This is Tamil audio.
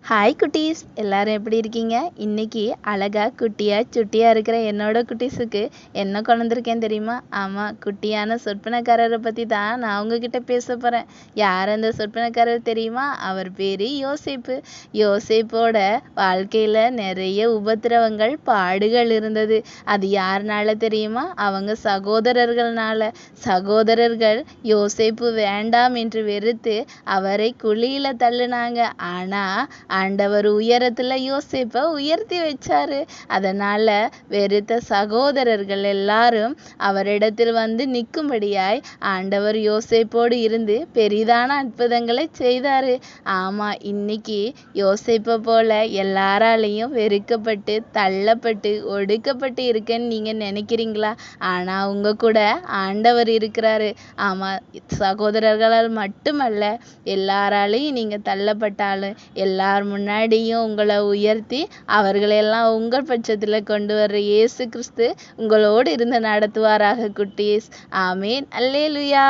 ஹாய் குட்டீஸ், எல்லாரும் எப்படி இருக்கீங்க? இன்னைக்கு அழகா குட்டியா சுட்டியா இருக்கிற என்னோட குட்டீஸுக்கு என்ன கொண்டு வந்திருக்கேன் தெரியுமா? ஆமாம், குட்டியான சொற்பனக்காரரை பற்றி தான் நான் உங்ககிட்ட பேச போகிறேன். யார் அந்த சொற்பனக்காரர் தெரியுமா? அவர் பேர் யோசேப்பு. யோசேப்போட வாழ்க்கையில் நிறைய உபத்திரவங்கள், பாடுகள் இருந்தது. அது யாருனால தெரியுமா? அவங்க சகோதரர்கள்னால. சகோதரர்கள் யோசேப்பு வேண்டாம் என்று வெறுத்து அவரை குழியில தள்ளுனாங்க. ஆனால் ஆண்டவர் உயரத்துல யோசேப்பை உயர்த்தி வச்சாரு. அதனால வெறுத்த சகோதரர்கள் எல்லாரும் அவரிடத்தில் வந்து நிற்கும்படியாய் ஆண்டவர் யோசேப்போடு இருந்து பெரிதான அற்புதங்களை செய்தாரு. ஆமா, இன்னைக்கு யோசேப்பை போல எல்லாராலையும் வெறுக்கப்பட்டு, தள்ளப்பட்டு, ஒடுக்கப்பட்டு இருக்கேன்னு நீங்க நினைக்கிறீங்களா? ஆனா உங்க கூட ஆண்டவர் இருக்கிறாரு. ஆமா, சகோதரர்களால் மட்டுமல்ல, எல்லாராலையும் நீங்க தள்ளப்பட்டாலும் எல்லார் முன்னாடியும் உங்களை உயர்த்தி அவர்களெல்லாம் உங்கள் பட்சத்தில் கொண்டு வர்ற இயேசு கிறிஸ்து உங்களோடு இருந்து நடத்துவாராக குட்டீஸ். ஆமேன். அல்லேலுயா.